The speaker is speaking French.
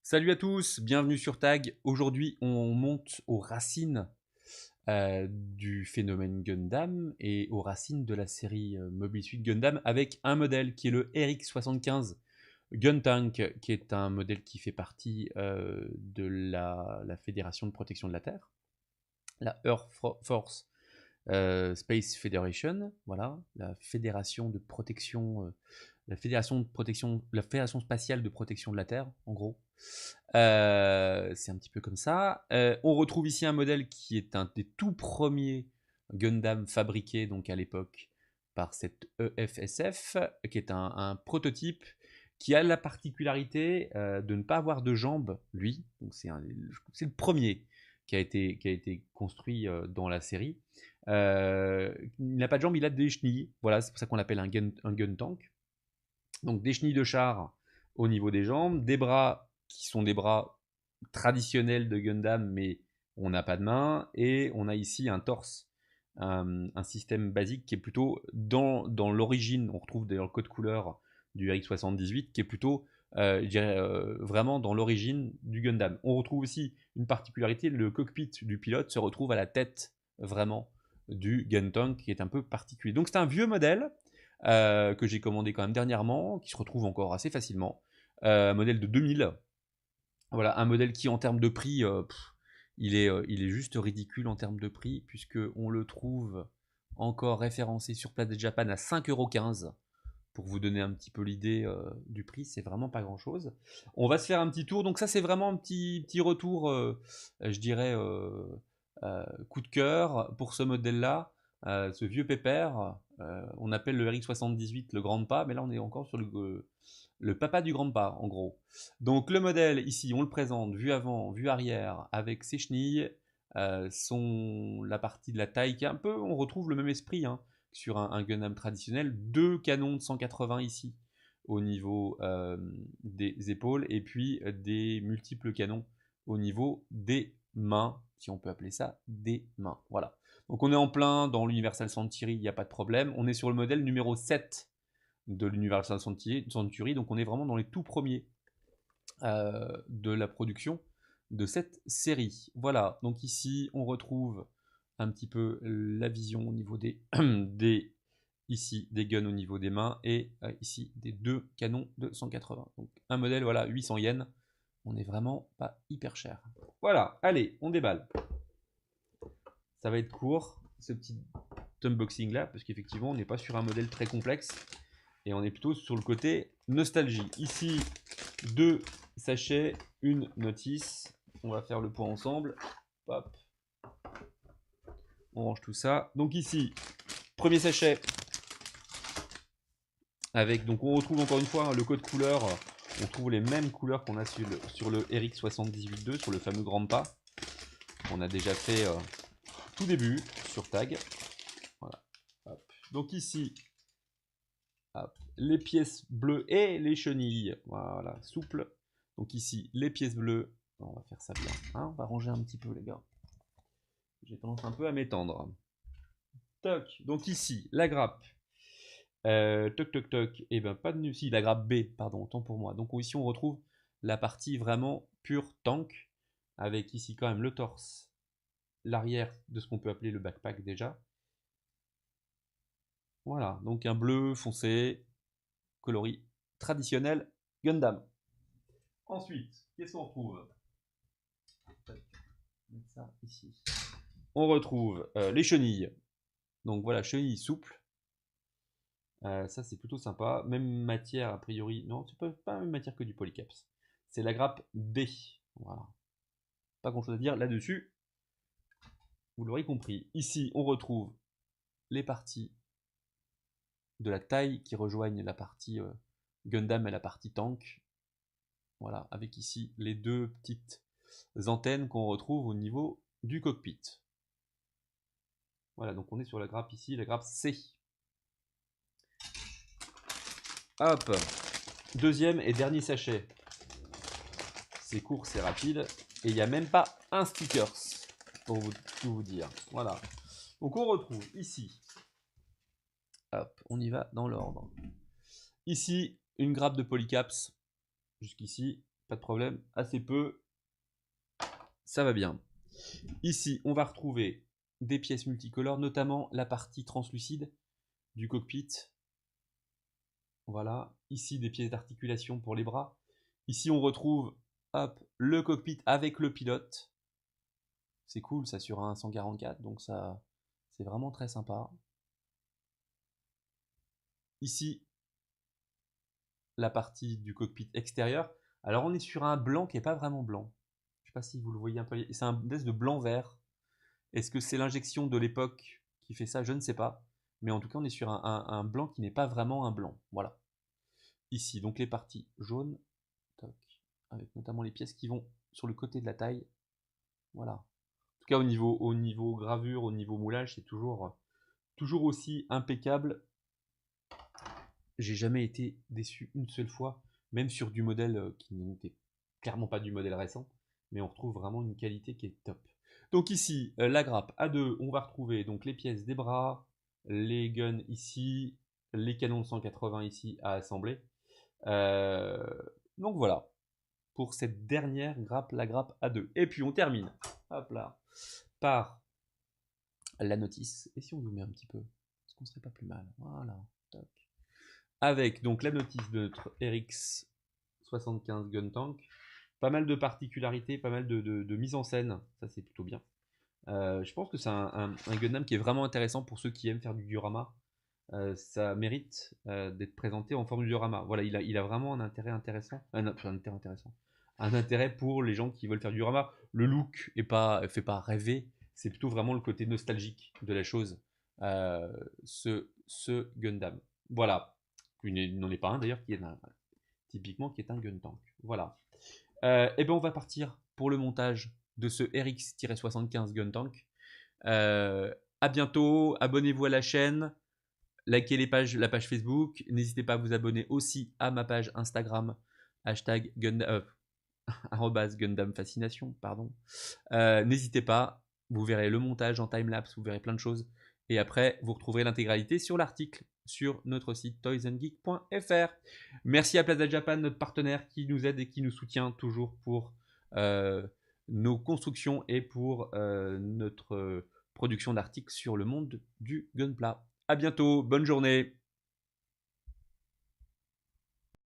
Salut à tous, bienvenue sur Tag. Aujourd'hui, on monte aux racines du phénomène Gundam et aux racines de la série Mobile Suit Gundam avec un modèle qui est le RX-75 Guntank, qui est un modèle qui fait partie de la Fédération de protection de la Terre, la Earth Force Space Federation, voilà, la fédération de protection, la fédération spatiale de protection de la Terre, en gros. C'est un petit peu comme ça. On retrouve ici un modèle qui est un des tout premiers Gundam fabriqués donc à l'époque par cette EFSF, qui est un prototype qui a la particularité de ne pas avoir de jambes, lui. Donc c'est le premier qui a été construit dans la série. Il n'a pas de jambes, il a des chenilles. Voilà, c'est pour ça qu'on l'appelle un gun tank. Donc des chenilles de char au niveau des jambes, des bras qui sont des bras traditionnels de Gundam, mais on n'a pas de main, et on a ici un torse, un système basique qui est plutôt dans l'origine, on retrouve d'ailleurs le code couleur du RX-78, qui est plutôt, je dirais, vraiment dans l'origine du Gundam. On retrouve aussi une particularité, le cockpit du pilote se retrouve à la tête vraiment du Guntank, qui est un peu particulier. Donc c'est un vieux modèle, que j'ai commandé quand même dernièrement, qui se retrouve encore assez facilement. Un modèle de 2000. Voilà, un modèle qui en termes de prix, il est juste ridicule en termes de prix, puisqu'on le trouve encore référencé sur Planet Japan à 5,15 €. Pour vous donner un petit peu l'idée du prix, c'est vraiment pas grand chose. On va se faire un petit tour. Donc, ça, c'est vraiment un petit retour, je dirais, coup de cœur pour ce modèle-là. Ce vieux pépère, on appelle le RX-78 le grand pas, mais là, on est encore sur le papa du grand pas, en gros. Donc, le modèle, ici, on le présente vue avant, vue arrière, avec ses chenilles, la partie de la taille qui est un peu, on retrouve le même esprit, hein, sur un Gundam traditionnel, deux canons de 180 ici au niveau des épaules, et puis des multiples canons au niveau des mains, si on peut appeler ça des mains. Voilà. Donc on est en plein dans l'Universal Century, il n'y a pas de problème. On est sur le modèle numéro 7 de l'Universal Century, donc on est vraiment dans les tout premiers de la production de cette série. Voilà, donc ici on retrouve un petit peu la vision au niveau ici des guns au niveau des mains, et ici des deux canons de 180. Donc un modèle, voilà, 800 yens. On n'est vraiment pas hyper cher. Voilà, allez, on déballe. Ça va être court, ce petit unboxing là, parce qu'effectivement, on n'est pas sur un modèle très complexe, et on est plutôt sur le côté nostalgie. Ici, deux sachets, une notice. On va faire le point ensemble. Hop. On range tout ça. Donc ici, premier sachet. Avec, donc on retrouve encore une fois, hein, le code couleur. On trouve les mêmes couleurs qu'on a sur le RX-78-2, sur le fameux grand pas. On a déjà fait tout début sur Tag. Voilà. Hop. Donc ici, hop, les pièces bleues et les chenilles. Voilà, souple. Donc ici, les pièces bleues. On va faire ça bien. Hein, on va ranger un petit peu, les gars. J'ai tendance un peu à m'étendre. Toc. Donc ici, la grappe. Toc, toc, toc. Et ben pas de... Si, la grappe B, pardon, autant pour moi. Donc ici, on retrouve la partie vraiment pure tank. Avec ici quand même le torse, l'arrière de ce qu'on peut appeler le backpack déjà. Voilà, donc un bleu foncé, coloris traditionnel Gundam. Ensuite, qu'est-ce qu'on retrouve? Ça ici. On retrouve les chenilles. Donc voilà, chenilles souples. Ça c'est plutôt sympa. Même matière a priori. Non, c'est pas la même matière que du polycaps. C'est la grappe D. Voilà. Pas grand chose à dire là-dessus. Vous l'aurez compris. Ici, on retrouve les parties de la taille qui rejoignent la partie Gundam et la partie tank. Voilà, avec ici les deux petites antennes qu'on retrouve au niveau du cockpit. Voilà, donc on est sur la grappe ici, la grappe C. Hop, deuxième et dernier sachet. C'est court, c'est rapide, et il n'y a même pas un stickers, pour tout vous dire. Voilà. Donc on retrouve ici, hop, on y va dans l'ordre. Ici, une grappe de polycaps, jusqu'ici. pas de problème, assez peu, ça va bien. Ici, on va retrouver des pièces multicolores, notamment la partie translucide du cockpit. Voilà, ici des pièces d'articulation pour les bras. Ici, on retrouve hop, le cockpit avec le pilote. C'est cool, ça sur un 144, donc ça, c'est vraiment très sympa. Ici, la partie du cockpit extérieur. Alors, on est sur un blanc qui n'est pas vraiment blanc. Je ne sais pas si vous le voyez un peu. C'est un espèce de blanc-vert. Est-ce que c'est l'injection de l'époque qui fait ça? Je ne sais pas. Mais en tout cas, on est sur un blanc qui n'est pas vraiment un blanc. Voilà. Ici, donc les parties jaunes. Toc, avec notamment les pièces qui vont sur le côté de la taille. Voilà. En tout cas, au niveau gravure, au niveau moulage, c'est toujours aussi impeccable. J'ai jamais été déçu une seule fois, même sur du modèle qui n'était clairement pas du modèle récent, mais on retrouve vraiment une qualité qui est top. Donc ici, la grappe A2, on va retrouver donc les pièces des bras, les guns ici, les canons de 180 ici à assembler. Euh, donc voilà, pour cette dernière grappe, la grappe A2. Et puis on termine, hop là, par la notice. Et si on zoomait un petit peu, est-ce qu'on serait pas plus mal? Voilà, top. Avec donc la notice de notre RX 75 Gun Tank. Pas mal de particularités, pas mal de mise en scène, ça c'est plutôt bien. Je pense que c'est un Gundam qui est vraiment intéressant pour ceux qui aiment faire du diorama. Ça mérite d'être présenté en forme de diorama. Voilà, il a vraiment un intérêt intéressant. Un intérêt pour les gens qui veulent faire du diorama. Le look fait pas rêver, c'est plutôt vraiment le côté nostalgique de la chose. Euh, ce Gundam. Voilà. Il n'en est pas un d'ailleurs, typiquement qui est un gun tank. Voilà. Et ben on va partir pour le montage de ce RX-75 gun tank. À bientôt, abonnez-vous à la chaîne, likez la page Facebook, n'hésitez pas à vous abonner aussi à ma page Instagram, hashtag Gundam, Gundam Fascination, pardon. N'hésitez pas, vous verrez le montage en timelapse, vous verrez plein de choses. Et après, vous retrouverez l'intégralité sur l'article sur notre site toysandgeek.fr. Merci à Plaza Japan, notre partenaire qui nous aide et qui nous soutient toujours pour nos constructions et pour notre production d'articles sur le monde du Gunpla. À bientôt, bonne journée.